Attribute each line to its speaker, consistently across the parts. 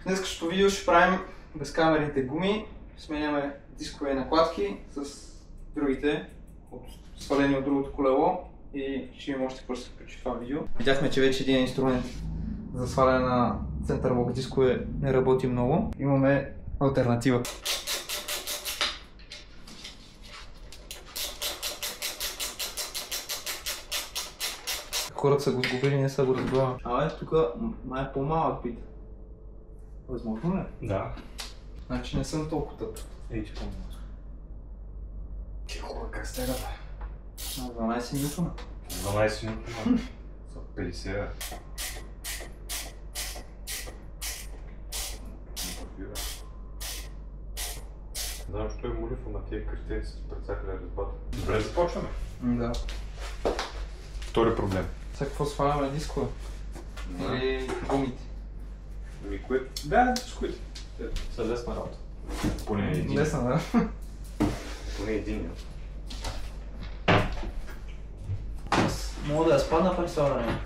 Speaker 1: В днескашното видео ще правим безкамерните гуми, сменяме дискове накладки с другите, свалени от другото колело и ще имам още какво ще се включи в това видео. Видяхме, че вече един инструмент за сваляне на център лок дискове не работи много. Имаме алтернатива. Хората са го сгубили, не са го разбрали. Абе, тук май е по-малък пита. Възможно ли?
Speaker 2: Да.
Speaker 1: Значи не съм толкова тъп.
Speaker 2: Ей, че по-малък.
Speaker 1: Тихо, как сте рада? На 12 минута.
Speaker 2: 12 минути, са 50. Знам, що е молив, ама тия картини с прецакали резбата. Добре, започваме.
Speaker 1: Да.
Speaker 2: Втори проблем.
Speaker 1: Сега какво сваляме дискове? Или гумите?
Speaker 2: Ами кое? Да, дисковете. Те са лесна работа. Поне един.
Speaker 1: Лесна, да.
Speaker 2: Поне един.
Speaker 1: Мога да я спадна при сваляне.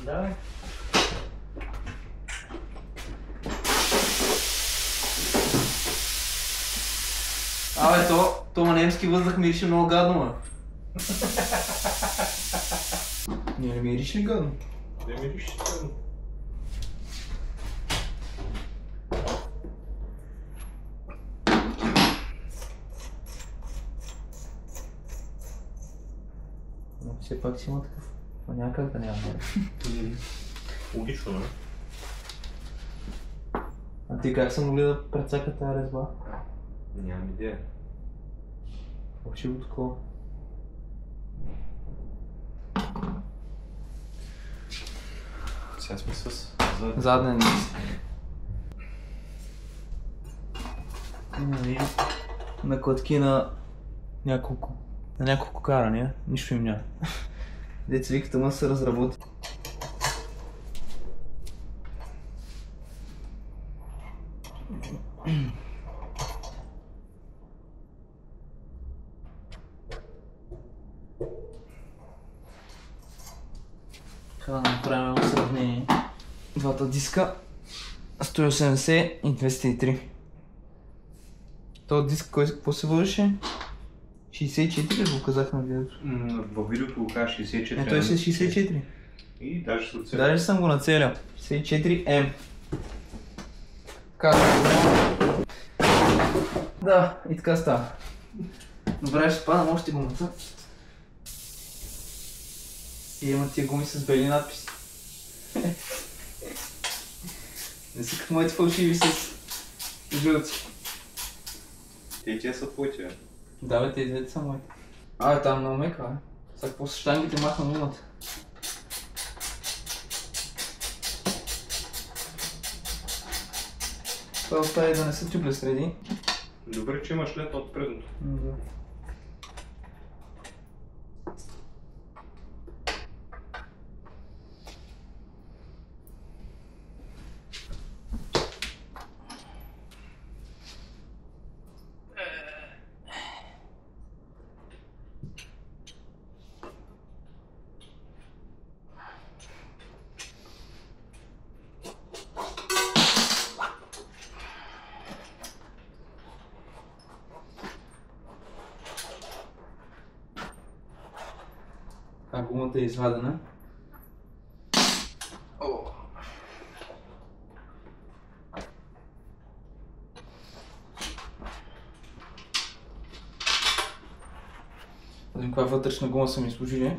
Speaker 1: Да, бе. Абе, то на немски въздух мирише много гадно, бе. Не мириш ли гадно?
Speaker 2: Не мириш гадно.
Speaker 1: Но все пак си има такъв. Но някак да няма.
Speaker 2: Логично, не?
Speaker 1: А ти как са могли да прецакат тази резба?
Speaker 2: Нямам идея.
Speaker 1: Фалшиво такова.
Speaker 2: Сега сме с
Speaker 1: Заден низ. Накладки на няколко карания, нищо им няма. Деца виката ма се разработи. Така да направим едно сравнение. Двата диска 180 и 203. Този диск какво се върши? 64 ли го казах на видеото?
Speaker 2: Във видеото го кажа 64.
Speaker 1: Той си 64.
Speaker 2: И даже се оцеля.
Speaker 1: Даже съм го нацелял. 64M. Така. Да, и така става. Добре, ще спадам още гумата. И има тия гуми с бели надписи. Не са като моите фалшиви с жълци.
Speaker 2: Те са твоите, бе.
Speaker 1: Да, бе, тези двете са моите. Абе, там много мека, бе. Сега какво са щангите махна гумата. Това е да не са тюбля среди.
Speaker 2: Добре, че имаш лед от предното.
Speaker 1: Да. А гумата е извадена. Видим каква вътрешна гума са ми служили.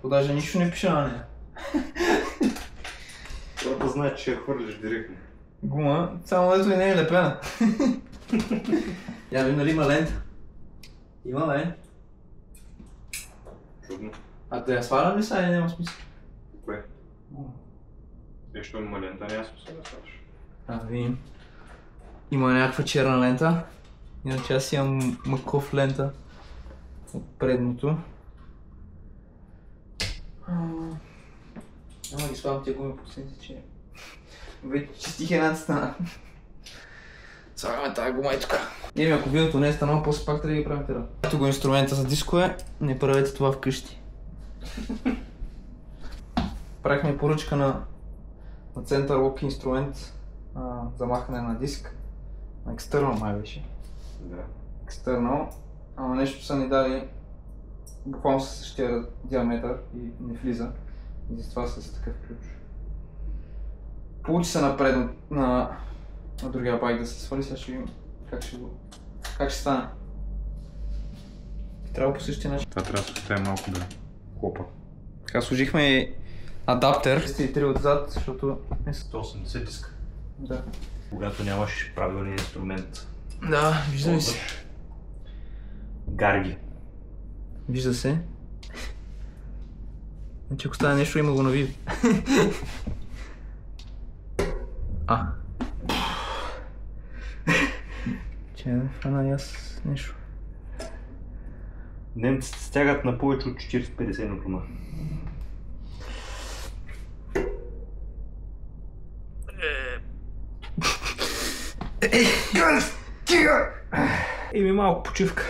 Speaker 1: Даже нищо не пише на нея.
Speaker 2: Това да знае, че я хвърлиш директно.
Speaker 1: Гума, само ето и не е лепена. Я видим нали има лента. Има лента.
Speaker 2: Чудно.
Speaker 1: А да я свалям ли сега или няма смисъл?
Speaker 2: Кое? Нещо има лента, няма смисъл да сваляш.
Speaker 1: Да видим. Има някаква черна лента. Иначе аз имам маков лента от предното. Няма ги славам тия гуми по сенси, че вече чистих едната стана. Слагаме тази гума и тук. Еми, ако видеото не е станало, после пак трябва да ги правим тера. Ето го инструмента за дискове, не правете това вкъщи. Правихме поръчка на център лок инструмент замахане на диск. На екстернал май беше.
Speaker 2: Да.
Speaker 1: Екстернал, ама нещо са ни дали буквално със същия диаметър и не влиза. И затова с такъв ключ. Получи се напред на другия байк да се свали, сега ще видим как ще стане. Трябва по същия начин.
Speaker 2: Това трябва да се остави малко да хлопа.
Speaker 1: Така сложихме и адаптер 303 отзад, защото...
Speaker 2: 180 диска.
Speaker 1: Да.
Speaker 2: Когато нямаш правилния инструмент.
Speaker 1: Да, вижда се.
Speaker 2: Гарги.
Speaker 1: Вижда се. Значи ако стане нещо, има го на видео. Че фана и аз нещо.
Speaker 2: Немците стягат на повече от 40-50 на тома.
Speaker 1: Еми малко почивка.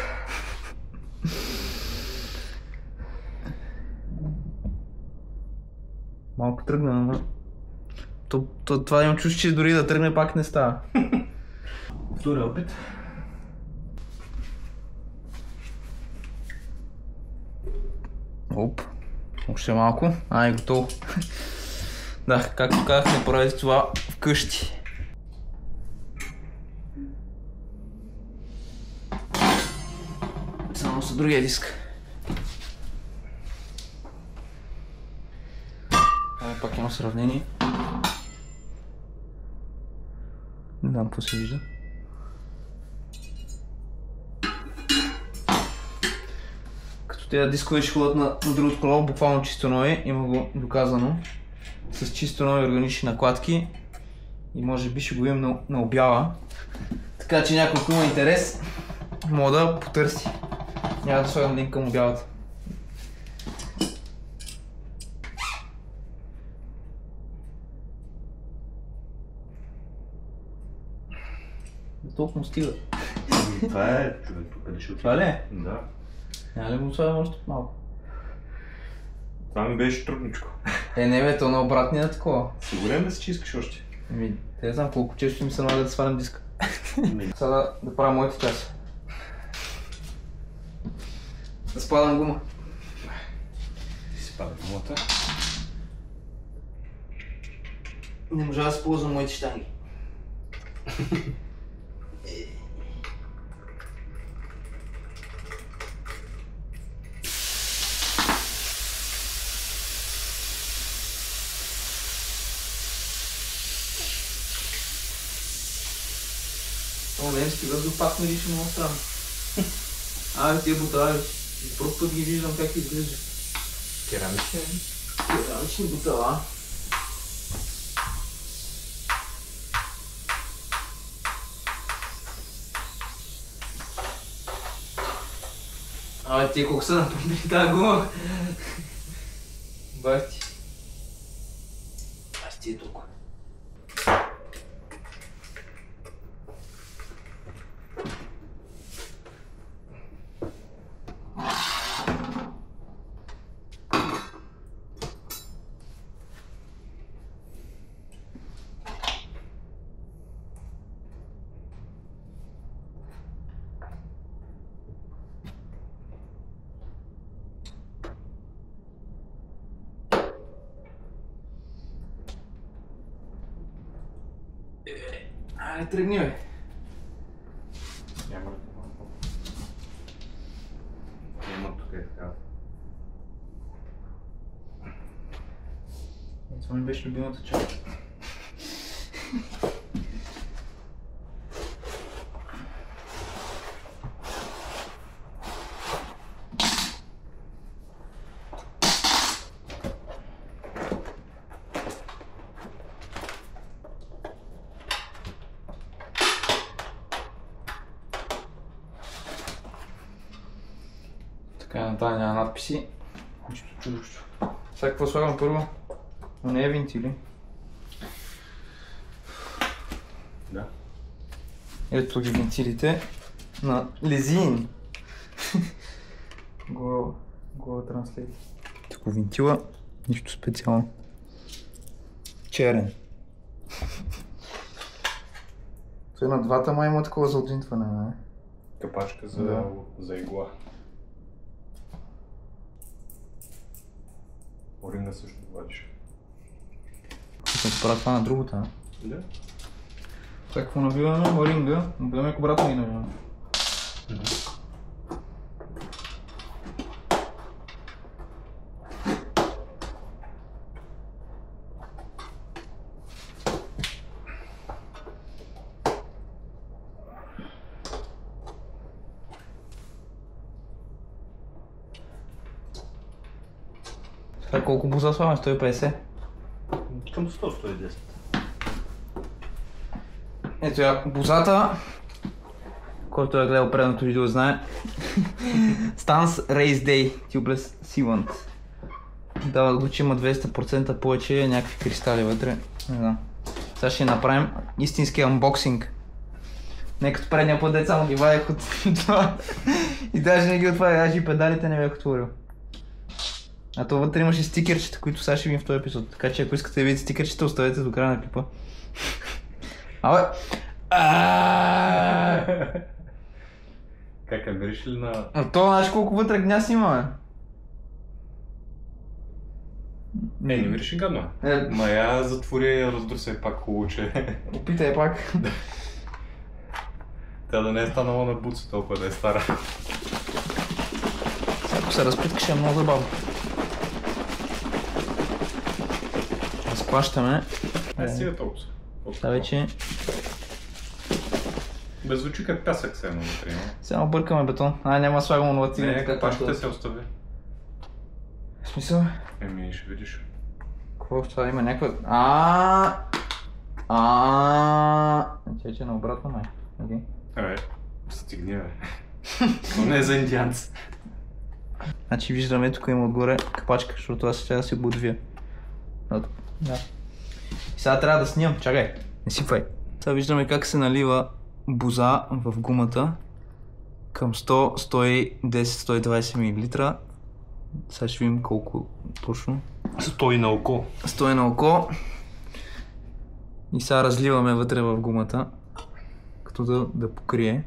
Speaker 1: Малко тръгна, но... Това имам чувство, че дори да тръгне пак не става. Втори опит. Оп. Още малко. Ай, готово. Да, както казах, не правите това вкъщи. Само с другия диск. Пак има сравнение. Не знам какво се вижда. Като тези дискове ще ходят на другото колело, буквално чисто нови, има го доказано. С чисто нови органични накладки и може би ще го имам на обява. Така че някой, ако има интерес, мога да потърси. Няма да слагам линк към обявата. Толкова му стига.
Speaker 2: Това е човек, тук ще отиде.
Speaker 1: Това ли е?
Speaker 2: Да.
Speaker 1: Няма ли го слагам още малко?
Speaker 2: Това ми беше трудничко.
Speaker 1: Не бе, то на обратния такова.
Speaker 2: Сигурен да си, че искаш още?
Speaker 1: Не знам колко често ми се налага да свалям диска. Сега да правя моите части. Да спадам гума.
Speaker 2: Ти си пада гумата.
Speaker 1: Не можа да се ползвам моите щанги. Немски въздух пак ми лично много странно. Тия бутала, пръв път ги виждам как изглежда.
Speaker 2: Керамични?
Speaker 1: Керамични бутала. Тия колко са напълнили тази гума. Бах ти. Ти е толкова. Тръгни, бе.
Speaker 2: Няма ли това? Няма тук е така.
Speaker 1: Това ми беше любимата част. Така, на тази няма надписи. Нищо чудощо. Сега какво слагам първо? Но не е вентили.
Speaker 2: Да.
Speaker 1: Ето ги вентилите на Лезин. Google Translate. Тук вентила, нищо специално. Черен. Той на двата май има такова за отвинтване, не?
Speaker 2: Капачка за игла. Оринга също вадиш.
Speaker 1: Ще се правя това на другата, а?
Speaker 2: Да.
Speaker 1: Сега какво набиваме? Оринга. Набиваме обратно и набиваме. Сега колко буза слагаме? 150?
Speaker 2: Към 100-110.
Speaker 1: Ето я бузата, който е гледал предното видео знае. Stance Race Day Tubeless Sealant. Дава го, че има 200% повече някакви кристали вътре. Не знам. Сега ще направим истински анбоксинг. Не като предния път, деца му ги вадях от това. И даже не ги отварях, даже и педалите не бях отворил. А то вътре имаше стикерчета, които сега ще видим в този епизод. Така че ако искате да видите стикерчета, оставете до края на клипа. Абе!
Speaker 2: Как е, береш ли на...
Speaker 1: А то знаеш колко вътре гняз има, бе?
Speaker 2: Не вириш ли гадно? Ма я затвори, раздрусай пак хубаво, че...
Speaker 1: Опитай пак.
Speaker 2: Тя да не е станала на буца толкова да е стара.
Speaker 1: Ако се разпиткаш е много забавно. Разплащаме.
Speaker 2: Стига толкова.
Speaker 1: Сега вече...
Speaker 2: Без звучи като пясък се едно вътре, но...
Speaker 1: Сега бъркаме бетон. Няма да слагам онова цигане.
Speaker 2: Не, капачката се остави.
Speaker 1: В смисъл?
Speaker 2: Ще видиш.
Speaker 1: Какво в това има някаква... Че на обратно май.
Speaker 2: Стигни, бе. Но не е за индианци.
Speaker 1: Значи виждаме, тук има отгоре капачка, защото аз ще да си го отвия. Да. И сега трябва да снимам. Чакай, не сипвай. Сега виждаме как се налива буза в гумата към 100, 110, 120 мл. Сега ще видим колко точно.
Speaker 2: 100 на око.
Speaker 1: 100 на око. И сега разливаме вътре в гумата, като да покрие.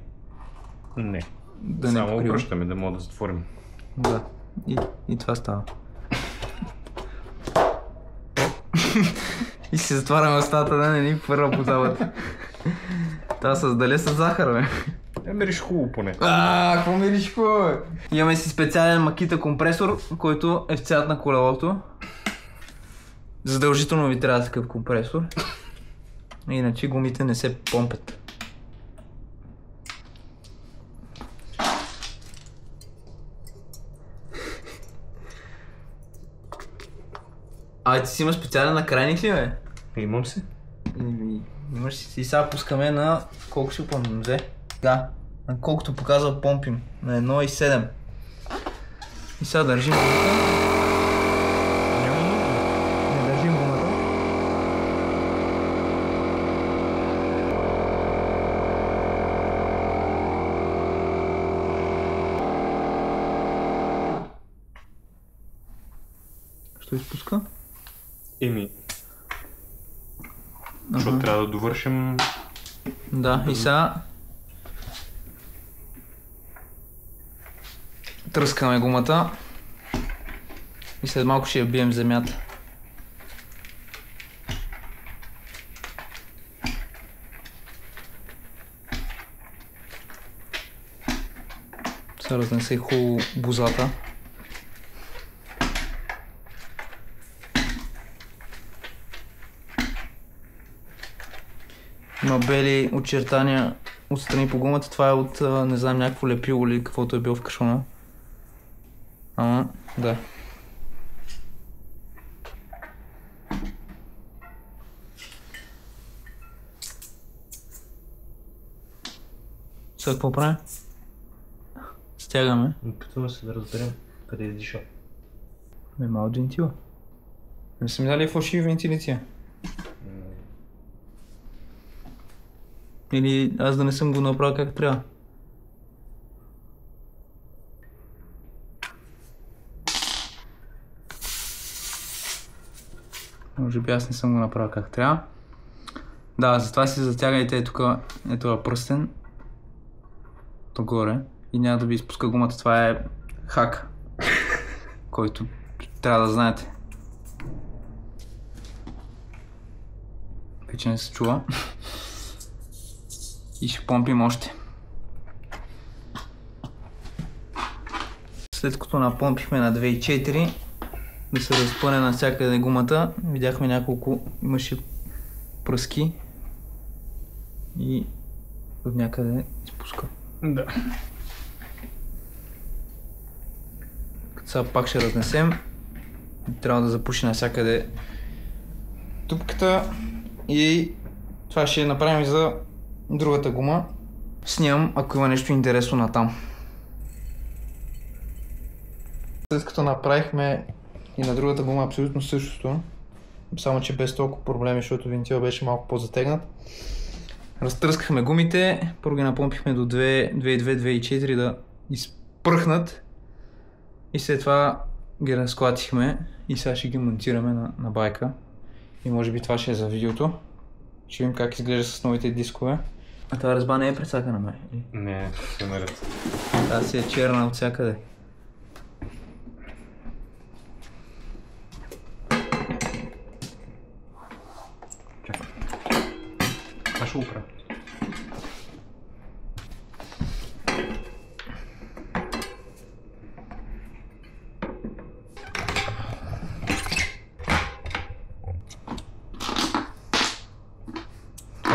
Speaker 2: Не.
Speaker 1: Да
Speaker 2: само
Speaker 1: не покрива.
Speaker 2: обръщаме, да мога да затворим.
Speaker 1: Да. И това става. И си затваряме устата, да не ни първа бузалата. Това създаде с захар, бе.
Speaker 2: Мириш хубаво поне.
Speaker 1: Какво мириш хубаво, бе? Имаме си специален Makita компресор, който е в цвят на колелото. Задължително ви трябва такъв компресор. Иначе гумите не се помпят. Ти си имаш специален накрайник ли, бе?
Speaker 2: Имам си.
Speaker 1: Имаш си. И сега пускаме на... Колко ще помним? Взе? Да. На колкото показва помпим. На 1,7. И сега държим гумата. Не държим гумата. Що изпуска?
Speaker 2: Защото трябва да довършим...
Speaker 1: Да, и сега... Тръскаме гумата. И след малко ще я бием в земята. Сега разнесе хубаво бузата. Има бели очертания отстрани по гумата. Това е от, не знам, някакво лепило или каквото е било в кашона. Да. Сега какво правим? Стягаме.
Speaker 2: Опитваме се да разберем къде е дишал.
Speaker 1: Малко от вентила. Не са ми дали фалшиви вентилиция. Или аз да не съм го направил как трябва. Може би аз не съм го направил как трябва. Да, затова си затягайте тук ето пръстен. Догоре. И няма да ви изпуска гумата. Това е хак, който трябва да знаете. Вече не се чува. И ще помпим още. След като напомпихме на 2,4 да се разпъне навсякъде гумата, видяхме няколко, имаше пръски и от някъде изпуска.
Speaker 2: Да.
Speaker 1: Като сега пак ще разнесем, трябва да запуши навсякъде тупката и това ще направим за другата гума. Снимам, ако има нещо интересно натам. След като направихме и на другата гума абсолютно същото, само че без толкова проблеми, защото вентила беше малко по-затегнат. Разтръскахме гумите, първо ги напомпихме до 2,2-2,4 да изпръхнат и след това ги разклатихме и сега ще ги монтираме на байка. И може би това ще е за видеото. Ще видим как изглежда с новите дискове. А това резба не е прецакана, май?
Speaker 2: Не, ще наред.
Speaker 1: Тази си е черна от всякъде.
Speaker 2: Чакай. Това ще го правя.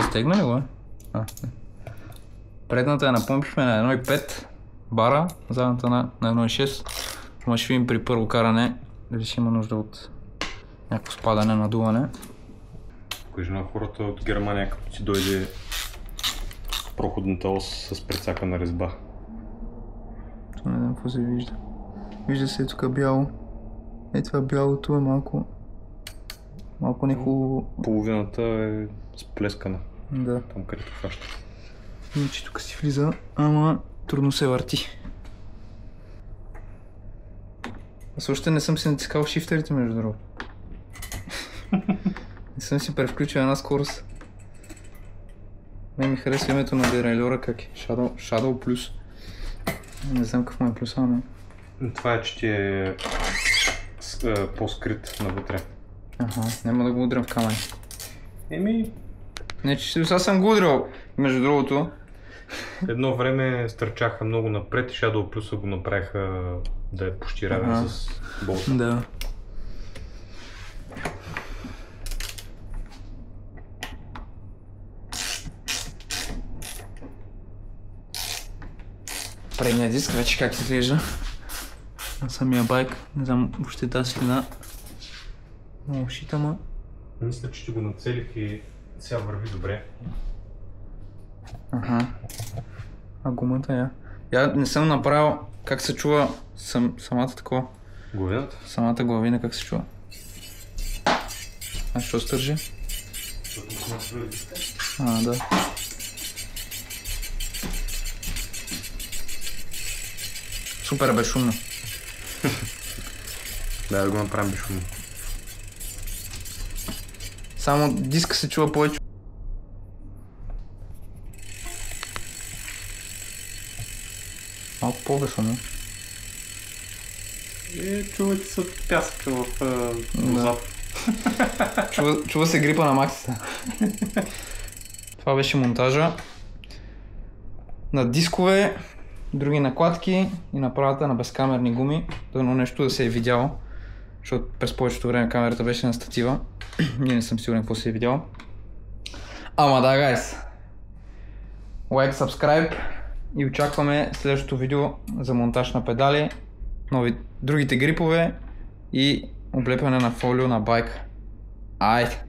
Speaker 1: Стегна ли го? Предната я напомпихме на 1,5 бара, задната на 1,6. Ама ще видим при първо каране дали ще има нужда от някакво спадане, надуване.
Speaker 2: Кажи на хората от Германия, като ти дойде проходната ос с прецакана резба.
Speaker 1: Не знам какво се вижда. Вижда се тук бяло. Това бялото е малко не хубаво.
Speaker 2: Половината е сплескана.
Speaker 1: Да.
Speaker 2: Там където хваща.
Speaker 1: Иначе тук си влиза, ама трудно се върти. Аз още не съм си натискал шифтерите, между другото. Не съм си превключил една скорост. Не ми харесва името на дерайлера, как е? Shadow Plus. Не знам какъв му е плюса, но...
Speaker 2: Това е, че ти е по-скрит навътре.
Speaker 1: Аха, няма да го удрям в камъни.
Speaker 2: Еми...
Speaker 1: Не, че сега съм го удрял, между другото.
Speaker 2: Едно време стърчаха много напред и Shadow Plus го направиха да е почти равен с болта.
Speaker 1: Да. Предния диск вече как изглежда на самия байк, не знам въобще тази следа. Много шита, ма.
Speaker 2: Мисля, че го нацелих и сега върви добре.
Speaker 1: Аха. А гумата я. Я не съм направил как се чува самата такова.
Speaker 2: Главината?
Speaker 1: Самата главина как се чува. А що стържи? Да. Супер безшумно.
Speaker 2: Да го направим безшумно.
Speaker 1: Само диска се чува повече. Малко по-безшумно.
Speaker 2: Чува се пясъка в лозата.
Speaker 1: Чува се грипа на максата. Това беше монтажа на дискове, други накладки и направата на безкамерни гуми. Дано нещо да се е видяло, защото през повечето време камерата беше на статива. Ние не съм сигурен какво се е видяло. Ама да, гайс! Лайк, subscribe и очакваме следващото видео за монтаж на педали, другите грипове и облепване на фолио на байка. Айде!